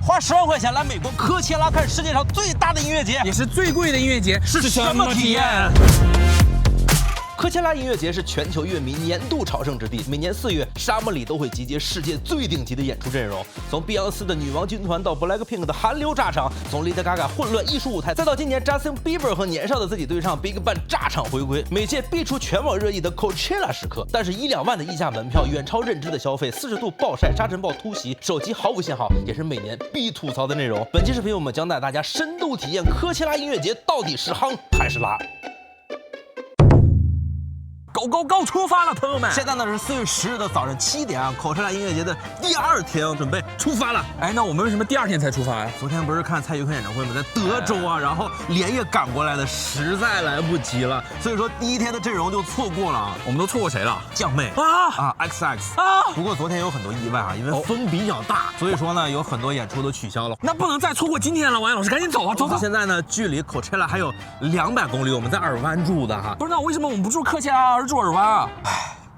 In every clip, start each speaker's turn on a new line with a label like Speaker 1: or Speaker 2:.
Speaker 1: 花10万块钱来美国科切拉看世界上最大的音乐节，
Speaker 2: 也是最贵的音乐节，
Speaker 1: 是什么体验？科切拉音乐节是全球乐迷年度朝圣之地，每年4月，沙漠里都会集结世界最顶级的演出阵容，从碧昂斯的女王军团到 BLACKPINK 的韩流炸场，从 Lady Gaga 混乱艺术舞台，再到今年 Justin Bieber 和年少的自己对唱 BigBang 炸场回归，每届必出全网热议的 Coachella 时刻。但是1、2万的溢价门票远超认知的消费，40度暴晒、沙尘暴突袭，手机毫无信号，也是每年必吐槽的内容。本期视频我们将带大家深度体验科切拉音乐节到底是夯还是拉。Go 出发了，朋友们！现在呢是4月10日的早上7点啊，口车拉音乐节的第2天，准备出发了。
Speaker 2: 哎，那我们为什么第2天才出发呀？
Speaker 1: 昨天不是看蔡徐坤演唱会吗？在德州啊，然后连夜赶过来的，实在来不及了，所以说第1天的阵容就错过了啊。
Speaker 2: 我们都错过谁了？
Speaker 1: 酱妹XX
Speaker 2: 啊！
Speaker 1: 不过昨天有很多意外啊，因为风比较大，所以说呢有很多演出都取消了。
Speaker 2: 那不能再错过今天了，王岩老师，赶紧走啊，走！
Speaker 1: 现在呢距离口车拉还有200公里，我们在尔湾住的哈。
Speaker 2: 不是，那为什么我们不住科切拉，而住尔湾啊？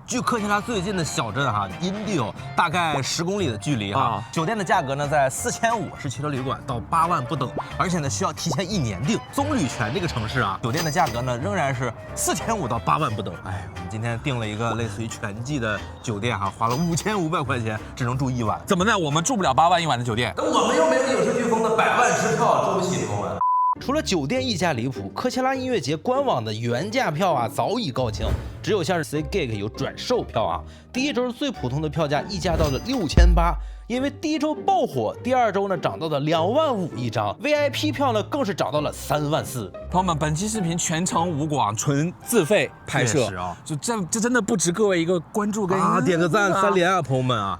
Speaker 1: 距科切拉最近的小镇哈，Indio 大概10公里的距离哈，酒店的价格呢在4500是汽车旅馆到8万不等，而且呢需要提前1年订。棕榈泉这个城市啊，酒店的价格呢仍然是4500到8万不等。哎，我们今天订了一个类似于全季的酒店哈，花了5500块钱，只能住1晚。
Speaker 2: 怎么的？我们住不了8万1晚的酒店？
Speaker 1: 那我们又没有影视飓风的100万支票，住不起朋友们。除了酒店溢价离谱，科切拉音乐节官网的原价票啊早已告罄，只有像是 SeatGeek 有转售票啊。第1周最普通的票价溢价到了6800，因为第1周爆火，第2周呢涨到了2万5一张 ，VIP 票呢更是涨到了3万4。
Speaker 2: 朋友们，本期视频全程无广，纯自费拍摄
Speaker 1: 啊，
Speaker 2: 就这真的不值各位一个关注跟
Speaker 1: 点个赞3连啊，朋友们啊！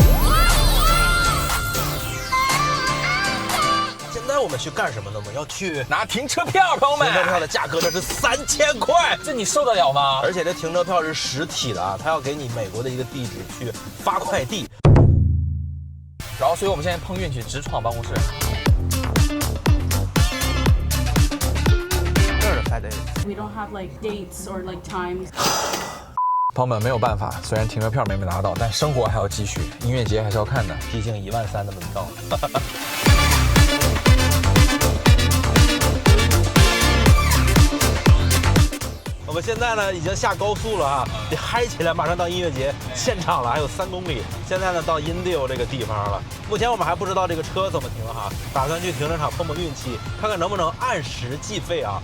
Speaker 1: 现在我们去干什么呢？我们要去
Speaker 2: 拿停车票，朋友们。
Speaker 1: 停车票的价格这是3000块，
Speaker 2: 这你受得了吗？
Speaker 1: 而且这停车票是实体的啊，他要给你美国的一个地址去发快递。
Speaker 2: 然后，所以我们现在碰运气，直闯办公室。
Speaker 1: 这是FedEx。
Speaker 3: We don't have like dates or like times.
Speaker 2: 朋友们没有办法，虽然停车票没拿到，但生活还要继续，音乐节还是要看的。
Speaker 1: 毕竟1万3的门票。我们现在呢已经下高速了啊，得嗨起来，马上到音乐节现场了，还有3公里。现在呢到 Indio 这个地方了，目前我们还不知道这个车怎么停哈，打算去停车场碰碰运气，看看能不能按时计费啊。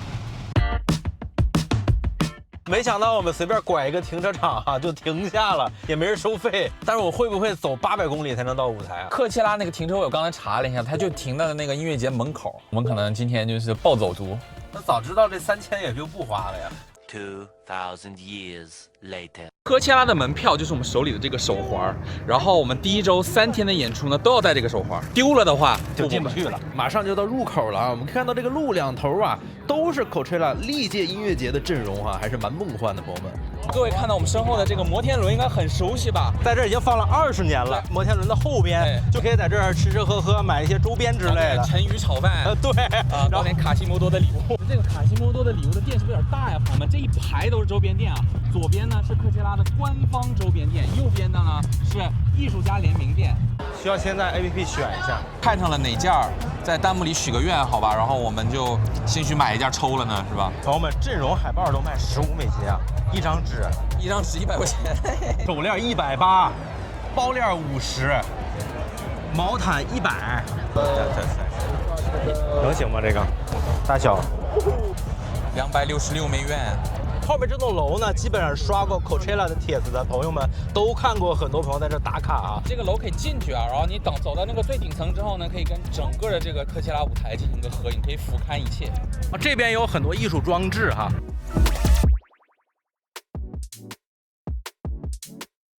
Speaker 1: 没想到我们随便拐一个停车场啊就停下了，也没人收费。但是我会不会走800公里才能到舞台啊？
Speaker 2: 科切拉那个停车位我刚才查了一下，它就停在那个音乐节门口。我们可能今天就是暴走族。
Speaker 1: 那早知道这3000也就不花了呀。
Speaker 4: 2000 years later，
Speaker 2: 科切拉的门票就是我们手里的这个手环，然后我们第1周3天的演出呢都要带这个手环，丢了的话
Speaker 1: 就进不去了。马上就到入口了啊！我们看到这个路两头啊都是 Coachella 历届音乐节的阵容啊，还是蛮梦幻的，朋友们。
Speaker 2: 各位看到我们身后的这个摩天轮应该很熟悉吧？
Speaker 1: 在这儿已经放了20年了，摩天轮的后边就可以在这儿吃吃喝喝，买一些周边之类的。
Speaker 2: 成鱼炒饭，
Speaker 1: 对
Speaker 2: 啊，搞点卡西莫多的礼物。这个卡西莫多的礼物的店是不是有点大呀，朋友们？这一排都是周边店啊，左边呢是科切拉的官方周边店，右边的呢是艺术家联名店。
Speaker 1: 需要先在 APP 选一下，
Speaker 2: 看上了哪件儿，在弹幕里许个愿，好吧？然后我们就兴许买一件抽了呢，是吧？
Speaker 1: 朋友们，阵容海报都卖15美金啊，一张纸
Speaker 2: 100块钱，
Speaker 1: 手链180，包链50，毛毯100，能行吗？这个大小
Speaker 2: 266美元。
Speaker 1: 后面这栋楼呢，基本上刷过 Coachella 的帖子的朋友们都看过，很多朋友在这打卡啊。
Speaker 2: 这个楼可以进去啊，然后你走到那个最顶层之后呢，可以跟整个的这个科切拉舞台进行一个合影，可以俯瞰一切。
Speaker 1: 啊，这边有很多艺术装置哈。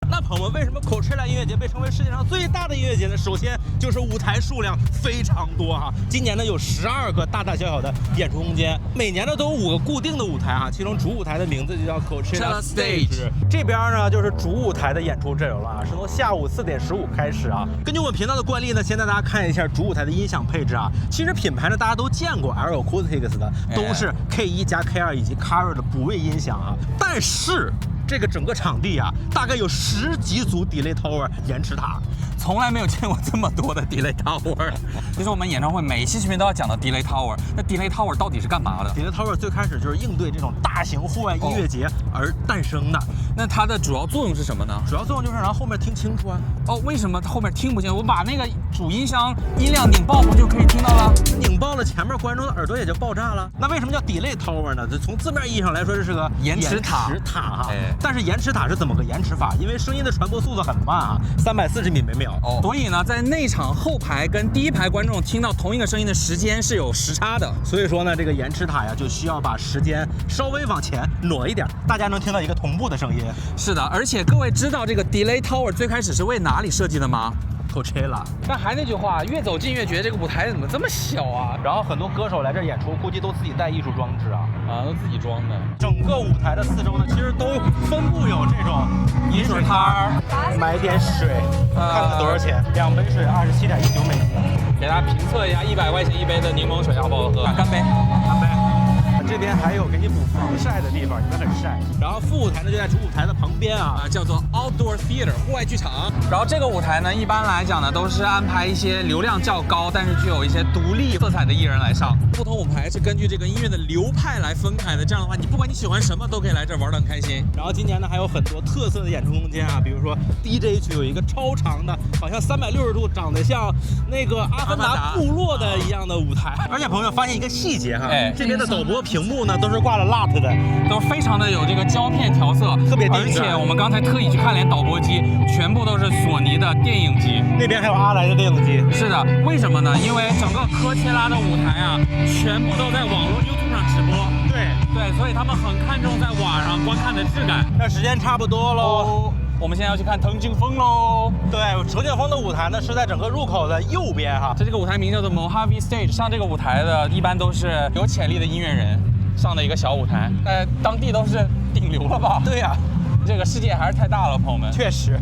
Speaker 1: 那朋友们，为什么 Coachella 音乐节被称为世界上最大的音乐节呢？首先就是舞台数量非常多哈，今年呢有12个大大小小的演出空间，每年呢都有5个固定的舞台哈，其中主舞台的名字就叫 Coachella Stage。这边呢就是主舞台的演出阵容了啊，是从下午4点15开始啊。根据我们频道的惯例呢，先带大家看一下主舞台的音响配置啊。其实品牌呢大家都见过 ，L Acoustics 的都是 K1 加 K2以及 Carrier 的补位音响啊，但是这个整个场地啊，大概有10几组 delay tower 延迟塔。
Speaker 2: 从来没有见过这么多的 delay tower。其实我们演唱会每一期视频都要讲到 delay tower。那 delay tower 到底是干嘛的
Speaker 1: delay tower 最开始就是应对这种大型户外音乐节而诞生的。
Speaker 2: 那它的主要作用是什么呢？
Speaker 1: 主要作用就是让后面听清楚啊。
Speaker 2: 哦，为什么后面听不见？我把那个主音箱音量拧爆，不就可以听到了？
Speaker 1: 拧爆了，前面观众的耳朵也就爆炸了。那为什么叫 delay tower 呢？这从字面意义上来说，这是个
Speaker 2: 延迟塔
Speaker 1: 哈。但是延迟塔是怎么个延迟法？因为声音的传播速度很慢啊，340米每秒。
Speaker 2: 所以呢，在内场后排跟第一排观众听到同一个声音的时间是有时差的。
Speaker 1: 所以说呢，这个延迟塔呀，就需要把时间稍微往前挪一点，大家能听到一个同步的声音。
Speaker 2: 是的，而且各位知道这个 delay tower 最开始是为哪里设计的吗
Speaker 1: ？Coachella。
Speaker 2: 但还那句话，越走近越觉得这个舞台怎么这么小啊？
Speaker 1: 然后很多歌手来这演出，估计都自己带艺术装置啊。
Speaker 2: 都自己装的。
Speaker 1: 整个舞台的四周呢，其实都分布有这种饮水摊儿，买点水，看看多少钱？2杯水27.19美金。
Speaker 2: 给大家评测一下，100块钱1杯的柠檬水好不好喝？干杯！
Speaker 1: 干杯！这边还有给你补防晒的地方，因为很晒。然后副舞台呢就在主舞台的旁边啊，
Speaker 2: 叫做 Outdoor Theater 户外剧场。然后这个舞台呢，一般来讲呢，都是安排一些流量较高，但是具有一些独立色彩的艺人来上。不同舞台是根据这个音乐的流派来分开的，这样的话，你不管你喜欢什么，都可以来这玩得很开心。
Speaker 1: 然后今年呢，还有很多特色的演出空间啊，比如说 DJ 区有一个超长的，好像360度长得像那个阿凡达部落的一样的舞台。而且朋友发现一个细节哈，这边的导播屏幕呢都是挂了 LUT 的，
Speaker 2: 都非常的有这个胶片调色，
Speaker 1: 特别电影。
Speaker 2: 而且我们刚才特意去看连导播机，全部都是索尼的电影机。
Speaker 1: 那边还有阿莱的电影机。
Speaker 2: 是的，为什么呢？因为整个科切拉的舞台啊，全部都在网络 YouTube 上直播。对，所以他们很看重在网上观看的质感。
Speaker 1: 那时间差不多喽。
Speaker 2: 我们现在要去看藤井风喽。
Speaker 1: 对，藤井风的舞台呢是在整个入口的右边哈。
Speaker 2: 这个舞台名叫做 Mojave Stage， 上这个舞台的一般都是有潜力的音乐人上的一个小舞台，当地都是顶流了吧？
Speaker 1: 对呀，
Speaker 2: 这个世界还是太大了，朋友们。
Speaker 1: 确实。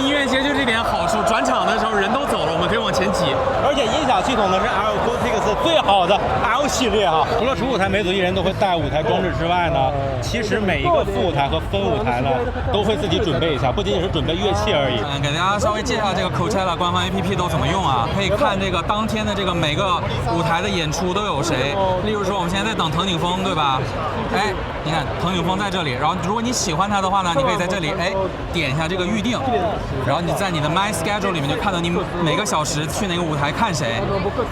Speaker 2: 音乐节就这点好处，转场的时候人都走了，我们可以往前挤。
Speaker 1: 而且音响系统呢是 Acoustics 最好的 L 系列哈。除了主舞台每组艺人都会带舞台装置之外呢，其实每一个副舞台和分舞台呢都会自己准备一下，不仅仅是准备乐器而已。
Speaker 2: 给大家稍微介绍这个 Coachella 官方 APP 都怎么用啊？可以看这个当天的这个每个舞台的演出都有谁。例如说我们现在在等藤井风，对吧？你看藤井风在这里，然后如果你喜欢他的话呢，你可以在这里点一下这个预定。然后你在你的 My Schedule 里面就看到你每个小时去哪个舞台看谁。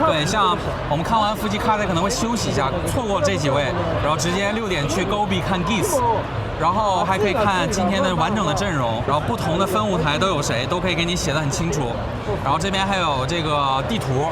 Speaker 2: 对，像我们看完夫妻卡仔可能会休息一下，错过这几位，然后直接6点去 Gobi 看 Geese， 然后还可以看今天的完整的阵容，然后不同的分舞台都有谁，都可以给你写得很清楚。然后这边还有这个地图。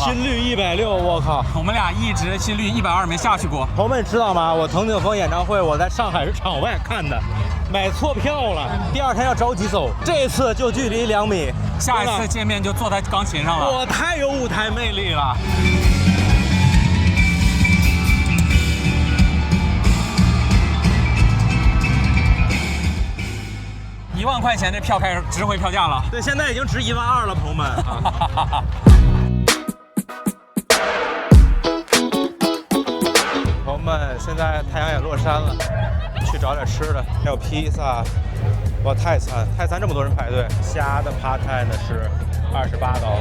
Speaker 1: 心率160，我靠！
Speaker 2: 我们俩一直心率120没下去过。
Speaker 1: 朋友们知道吗？我藤井风演唱会我在上海是场外看的，买错票了，第2天要着急走，这次就距离2米。
Speaker 2: 下一次见面就坐在钢琴上了。
Speaker 1: 我太有舞台魅力了。
Speaker 2: 1万块钱这票开始值回票价了。
Speaker 1: 对，现在已经值1万2了，朋友们。朋友们
Speaker 5: 现在太阳也落山了，去找点吃的，还有披萨，哇，泰餐这么多人排队。虾的趴泰呢是28刀，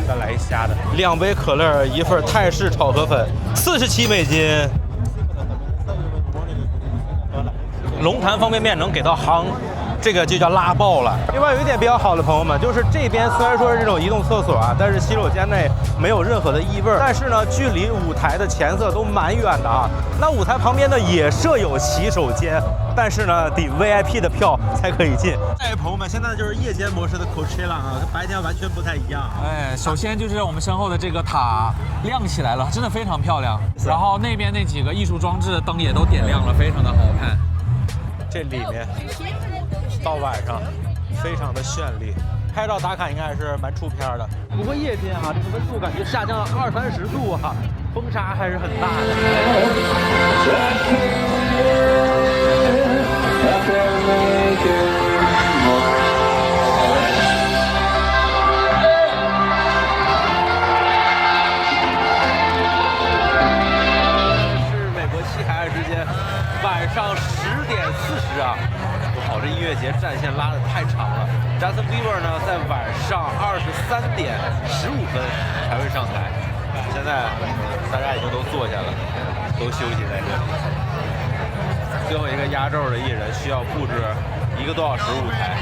Speaker 5: 再来一虾的。2杯可乐，一份泰式炒河粉，47美金。龙潭方便面能给到夯。这个就叫拉爆了。另外有一点比较好的朋友们，就是这边虽然说是这种移动厕所啊，但是洗手间内没有任何的异味，但是呢，距离舞台的前侧都蛮远的啊。那舞台旁边呢也设有洗手间，但是呢得 VIP 的票才可以进。哎，朋友们，现在就是夜间模式的 Coachella 啊，跟白天完全不太一样。
Speaker 2: 哎，首先就是我们身后的这个塔亮起来了，真的非常漂亮。然后那边那几个艺术装置灯也都点亮了，非常的好看。
Speaker 5: 这里面到晚上非常的绚丽，拍照打卡应该还是蛮出片的。不过夜间啊，这个温度感觉下降了20-30度啊，风沙还是很大的。是美国西海岸之间晚上10点40啊。我靠，这音乐节战线拉得太长了。Justin Bieber 呢，在晚上23点15分才会上台。现在大家已经都坐下了，都休息在这里。最后一个压轴的艺人需要布置1个多小时舞台，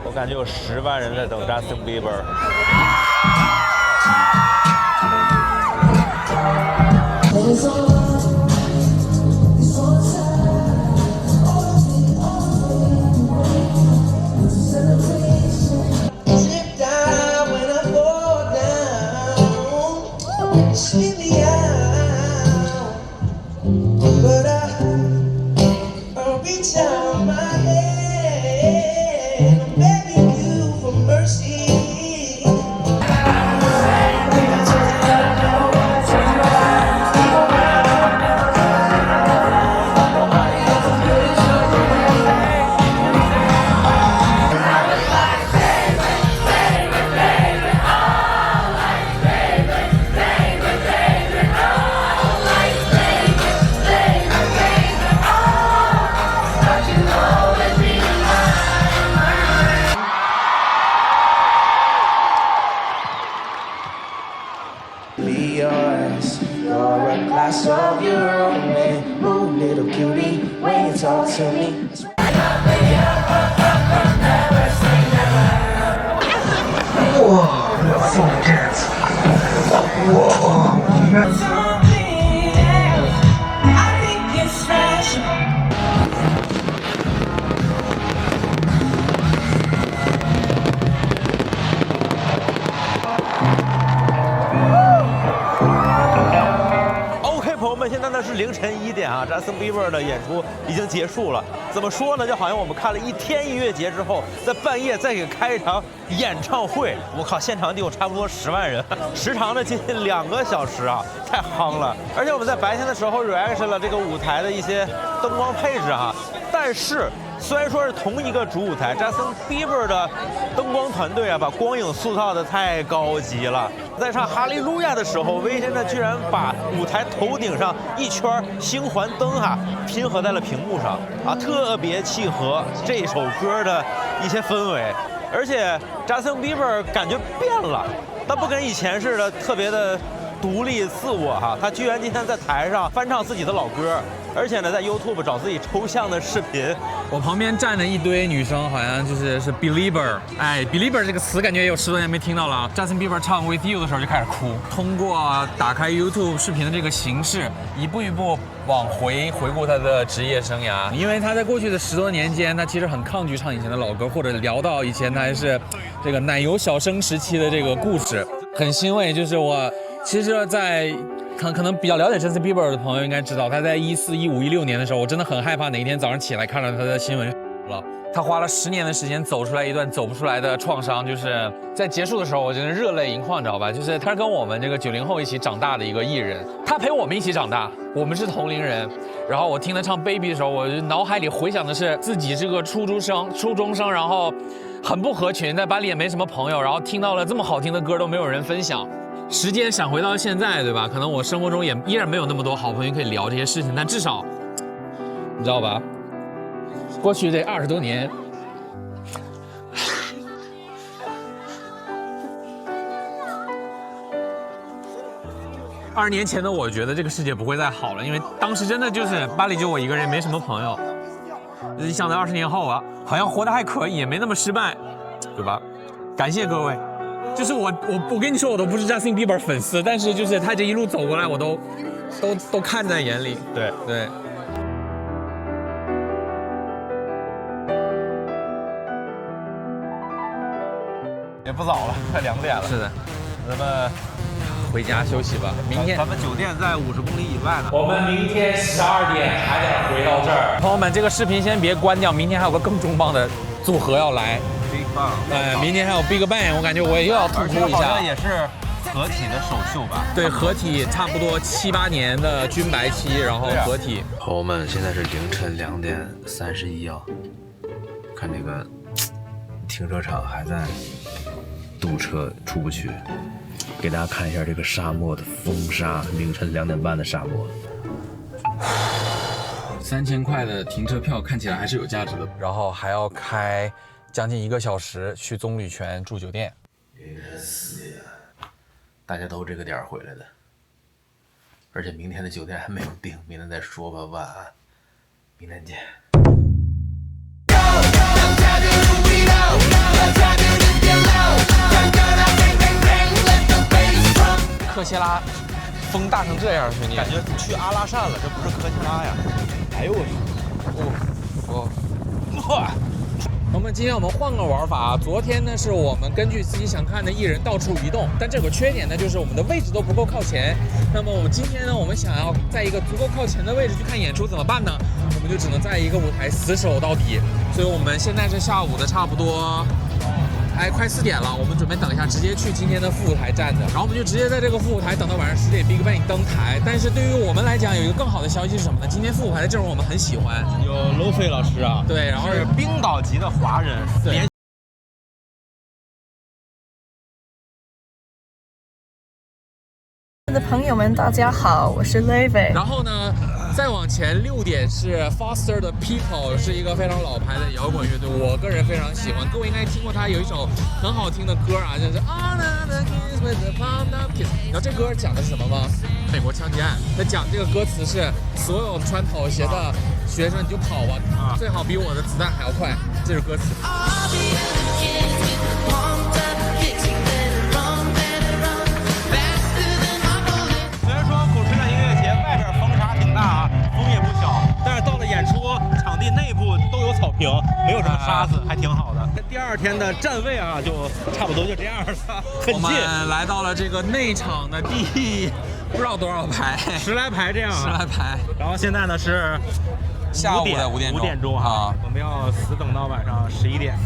Speaker 5: 我感觉有10万人在等 Justin Bieber。Of
Speaker 6: your own man, move little cutie when you talk to me. Whoa, funk dance. Whoa. I think it's special.
Speaker 5: OK， 朋友们，现在呢是凌晨1点啊 ，Justin Bieber 的演出已经结束了。怎么说呢？就好像我们看了一天音乐节之后，在半夜再给开一场演唱会。我靠，现场得有差不多10万人，时长呢接近2个小时啊，太夯了。而且我们在白天的时候 reaction 了这个舞台的一些灯光配置哈，但是。虽然说是同一个主舞台 ，Justin Bieber 的灯光团队啊，把光影塑造的太高级了。在唱《哈利路亚》的时候，威神呢居然把舞台头顶上一圈星环灯拼合在了屏幕上啊，特别契合这首歌的一些氛围。而且 Justin Bieber 感觉变了，他不跟以前似的特别的独立自我哈，他居然今天在台上翻唱自己的老歌。而且呢，在 YouTube 找自己抽象的视频。
Speaker 2: 我旁边站着一堆女生，好像是 Belieber， 哎 ，Belieber 这个词感觉也有10多年没听到了。Justin Bieber 唱 With You 的时候就开始哭。通过打开 YouTube 视频的这个形式，一步一步往回顾他的职业生涯。因为他在过去的10多年间，他其实很抗拒唱以前的老歌，或者聊到以前他还是这个奶油小生时期的这个故事，很欣慰。就是我其实，在可能比较了解 Justin Bieber 的朋友应该知道，他在14、15、16年的时候，我真的很害怕哪一天早上起来看到他的新闻了。他花了10年的时间走出来一段走不出来的创伤，就是在结束的时候，我真的热泪盈眶，你知道吧？就是他是跟我们这个90后一起长大的一个艺人，他陪我们一起长大，我们是同龄人。然后我听他唱 Baby 的时候，我脑海里回想的是自己是个初中生，然后很不合群，在班里也没什么朋友，然后听到了这么好听的歌都没有人分享。时间闪回到现在，对吧？可能我生活中也依然没有那么多好朋友可以聊这些事情，但至少你知道吧？过去这20多年。20年前的我觉得这个世界不会再好了，因为当时真的就是巴黎就我一个人，没什么朋友。你想在20年后啊，好像活得还可以，也没那么失败，对吧？感谢各位，就是我跟你说，我都不是 Justin Bieber 粉丝，但是就是他这一路走过来，我都看在眼里。
Speaker 5: 对
Speaker 2: 对。
Speaker 5: 也不早了，快2点了。
Speaker 2: 是的，
Speaker 5: 咱们
Speaker 2: 回家休息吧。明天
Speaker 5: 咱们酒店在50公里以外呢。
Speaker 2: 我们明天12点还得回到这儿。朋友们，这个视频先别关掉，明天还有个更重磅的组合要来。
Speaker 5: Big Bang，
Speaker 2: 明天还有 Big Bang， 我感觉我也又要突出一下。
Speaker 5: 好像也是合体的首秀吧？
Speaker 2: 对，合体差不多7、8年的军白期，然后合体。
Speaker 7: 朋友们，现在是凌晨2点31啊，看这个停车场还在堵车出不去，给大家看一下这个沙漠的风沙，凌晨2点半的沙漠。3000块的停车票看起来还是有价值的，
Speaker 2: 然后还要开将近1个小时去棕榈泉住酒店。
Speaker 7: 凌晨4点，大家都这个点回来的，而且明天的酒店还没有订，明天再说吧，晚安，明天见。
Speaker 2: 科切拉风大成这样，兄弟，
Speaker 5: 感觉去阿拉善了，这不是科切拉呀！哎呦我去！哇！
Speaker 2: 我们今天我们换个玩法，昨天呢是我们根据自己想看的艺人到处移动，但这有个缺点呢，就是我们的位置都不够靠前。那么我们今天呢，我们想要在一个足够靠前的位置去看演出，怎么办呢？我们就只能在一个舞台死守到底。所以我们现在是下午的差不多。快4点了，我们准备等一下，直接去今天的副舞台站着，然后我们就直接在这个副舞台等到晚上10点 Big Bang 登台。但是对于我们来讲，有一个更好的消息是什么呢？今天副舞台的阵容我们很喜欢，
Speaker 5: 有 Lofi 老师啊，
Speaker 2: 对，然后
Speaker 5: 是冰岛籍的华人，
Speaker 2: 对。
Speaker 8: 的朋友们，大家好，我是 Levi。
Speaker 2: 然后呢，再往前6点是 Foster 的 People， 是一个非常老牌的摇滚乐队，我个人非常喜欢。各位应该听过他有一首很好听的歌啊，就是 All the Kids with the Palm Up Kids。然后这歌讲的是什么吗？美国枪击案。那讲这个歌词是所有穿跑鞋的学生你就跑吧，最好比我的子弹还要快。这是歌词。
Speaker 5: 但是到了演出场地内部都有草坪，没有什么沙子，还挺好的。第2天的站位啊，就差不多就这样了，很近。
Speaker 2: 我们来到了这个内场的第不知道多少排
Speaker 5: ，10来排这样
Speaker 2: ，10来排。
Speaker 5: 然后现在呢是
Speaker 2: 下午的5点钟
Speaker 5: 啊，我们要死等到晚上11点。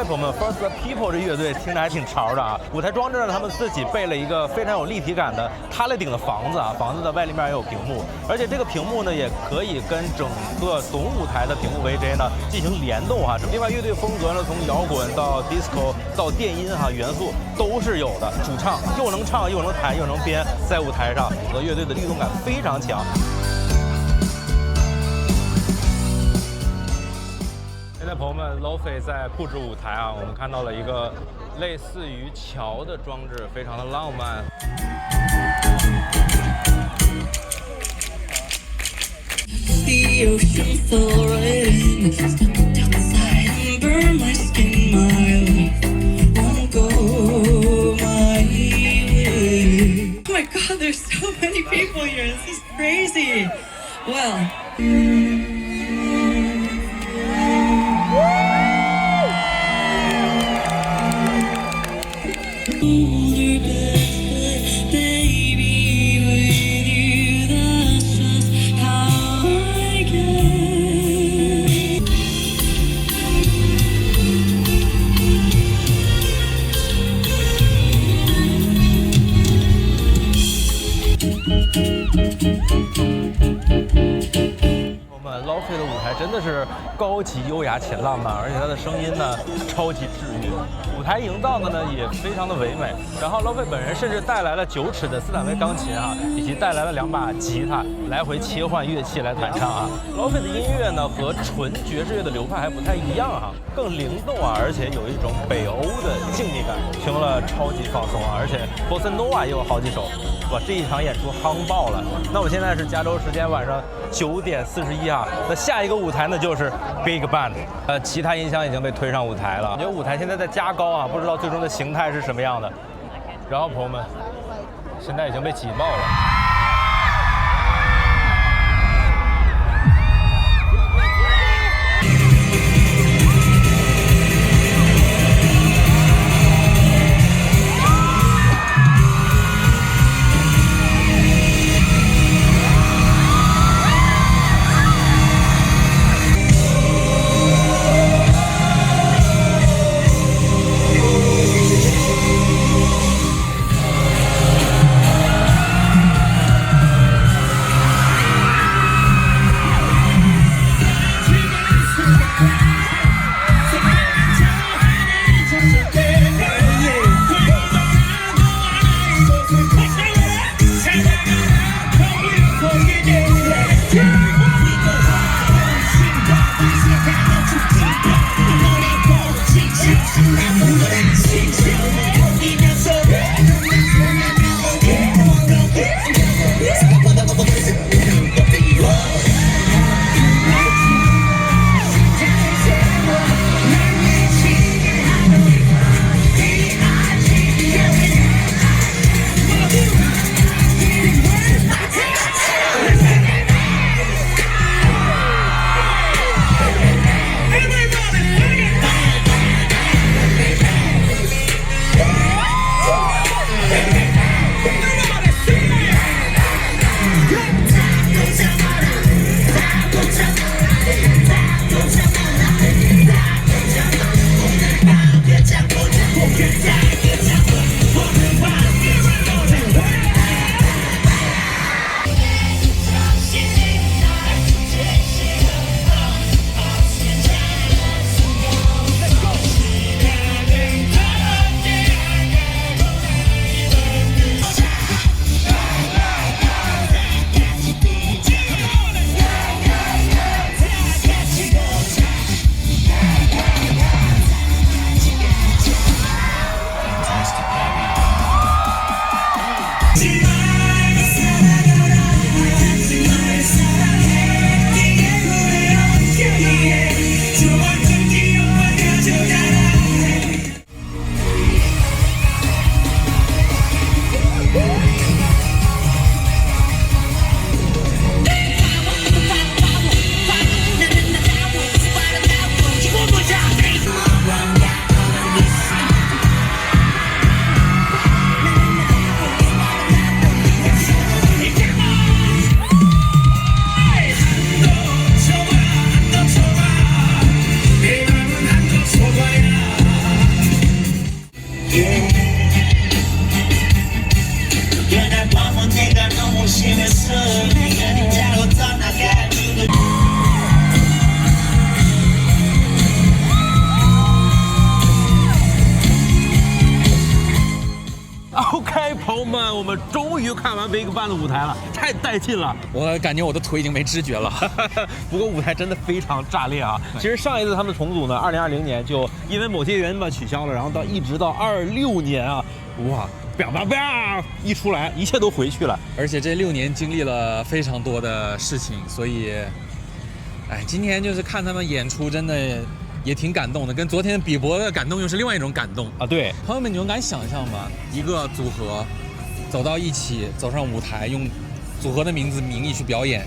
Speaker 5: 我们 First People 这乐队听着还挺潮的啊！舞台装置呢，他们自己备了一个非常有立体感的塌了顶的房子啊，房子的外立面也有屏幕，而且这个屏幕呢也可以跟整个总舞台的屏幕 VJ 呢进行联动哈。另外，乐队风格呢从摇滚到 disco 到电音哈元素都是有的。主唱又能唱又能弹又能编，在舞台上，整个乐队的律动感非常强。现在朋友们 ，Lofi 在布置舞台啊，我们看到了一个类似于桥的装置，非常的浪漫。The ocean fell right in, stuck down inside and burn my skin. My life won't go my way. Oh my God, there's so many people here. This is crazy. Well. Baby, 高级、优雅且浪漫，而且他的声音呢超级治愈。舞台营造的呢也非常的唯美。然后劳菲本人甚至带来了9尺的斯坦威钢琴啊，以及带来了2把吉他，来回切换乐器来弹唱啊。劳菲的音乐呢和纯爵士乐的流派还不太一样啊，更灵动啊，而且有一种北欧的静谧感，听了超级放松啊。而且波森诺瓦也有好几首，哇，这一场演出夯爆了。那我现在是加州时间晚上9点41啊，那下一个舞台呢就是 Big Band， 其他音箱已经被推上舞台了，我觉得舞台现在在加高啊，不知道最终的形态是什么样的。然后朋友们，现在已经被挤爆了。OK， 朋友们，我们终于看完 Big Bang 的舞台了，太带劲了！
Speaker 2: 我感觉我的腿已经没知觉了。
Speaker 5: 不过舞台真的非常炸裂啊！其实上一次他们重组呢，2020年就因为某些原因吧取消了，然后一直到26年啊，哇，biang 一出来，一切都回去了。
Speaker 2: 而且这6年经历了非常多的事情，所以，今天就是看他们演出，真的也挺感动的，跟昨天比伯的感动又是另外一种感动
Speaker 5: 啊！对，
Speaker 2: 朋友们，你们敢想象吗？一个组合走到一起，走上舞台，用组合的名义去表演，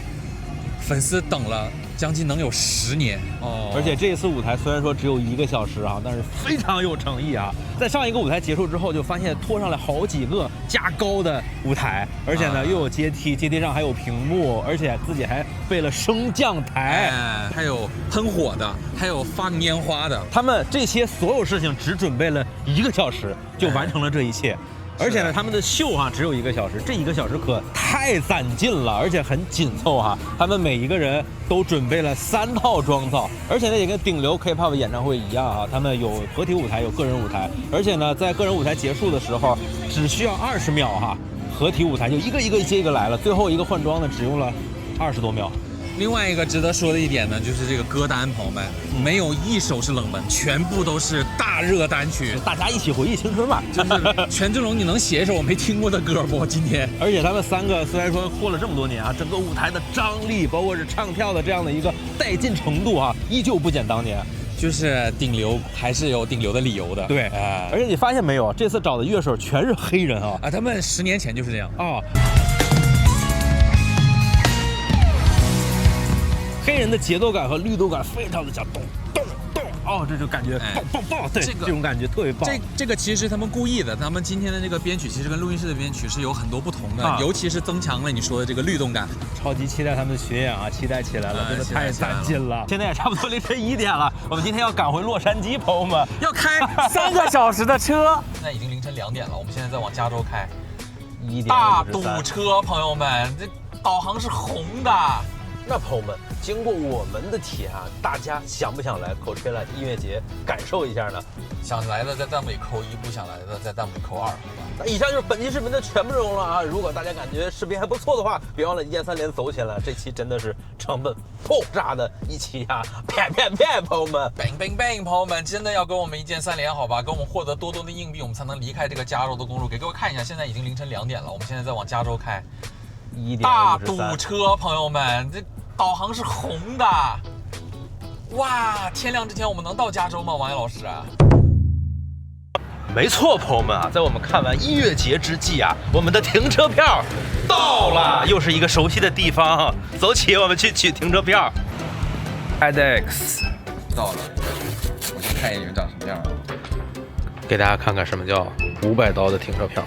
Speaker 2: 粉丝等了将近能有10年哦。
Speaker 5: 而且这一次舞台虽然说只有1个小时啊，但是非常有诚意啊。在上一个舞台结束之后，就发现拖上来好几个加高的舞台，而且呢又有阶梯，阶梯上还有屏幕，而且自己还备了升降台，
Speaker 2: 还有喷火的，还有放烟花的。
Speaker 5: 他们这些所有事情只准备了1个小时就完成了这一切。而且呢，他们的秀只有1个小时，这1个小时可太攒劲了，而且很紧凑哈。他们每一个人都准备了3套妆造，而且呢也跟顶流 K-pop 演唱会一样啊，他们有合体舞台，有个人舞台，而且呢在个人舞台结束的时候，只需要20秒哈，合体舞台就一个接一个来了，最后一个换装呢只用了20多秒。
Speaker 2: 另外一个值得说的一点呢，就是这个歌单，朋友们，没有一首是冷门，全部都是大热单曲，
Speaker 5: 大家一起回忆青春嘛。
Speaker 2: 就是权志龙，你能写一首我没听过的歌不？今天，
Speaker 5: 而且他们3个虽然说过了这么多年啊，整个舞台的张力，包括是唱跳的这样的一个带劲程度啊，依旧不减当年。
Speaker 2: 就是顶流还是有顶流的理由的。
Speaker 5: 对，而且你发现没有，这次找的乐手全是黑人啊！
Speaker 2: 他们10年前就是这样
Speaker 5: 啊。黑人的节奏感和律动感非常的强，咚咚咚，这就感觉棒棒棒，对，这种感觉特别棒。
Speaker 2: 这个其实他们故意的，他们今天的这个编曲其实跟录音室的编曲是有很多不同的，尤其是增强了你说的这个律动感。
Speaker 5: 超级期待他们的巡演啊，期待起来了，真的太攒劲了。现在也差不多凌晨1点了，我们今天要赶回洛杉矶，朋友们，
Speaker 2: 要开3个小时的车。现在已经凌晨2点了，我们现在在往加州开
Speaker 5: ，1点
Speaker 2: 大堵车，朋友们，这导航是红的。
Speaker 5: 那朋友们，经过我们的体验啊，大家想不想来 Coachella 音乐节感受一下呢？
Speaker 2: 想来的在弹幕里扣1，不想来的在弹幕里扣2，好吧？
Speaker 5: 那以上就是本期视频的全部内容了啊！如果大家感觉视频还不错的话，别忘了1键3连走起来。这期真的是成本爆炸的一期啊！啪啪啪，朋友们
Speaker 2: ，bang bang bang， 朋友们，真的要给我们1键3连，好吧？给我们获得多的硬币，我们才能离开这个加州的公路。给各位看一下，现在已经凌晨2点了，我们现在在往加州开
Speaker 5: ，1点
Speaker 2: 大堵车，朋友们，这导航是红的。哇，天亮之前我们能到加州吗？王岩老师啊？
Speaker 5: 没错，朋友们啊，在我们看完音乐节之际啊，我们的停车票到了，又是一个熟悉的地方，走起，我们去取停车票。IDEX
Speaker 2: 到了，我去看一眼你们长什么样啊？
Speaker 5: 给大家看看什么叫$500的停车票。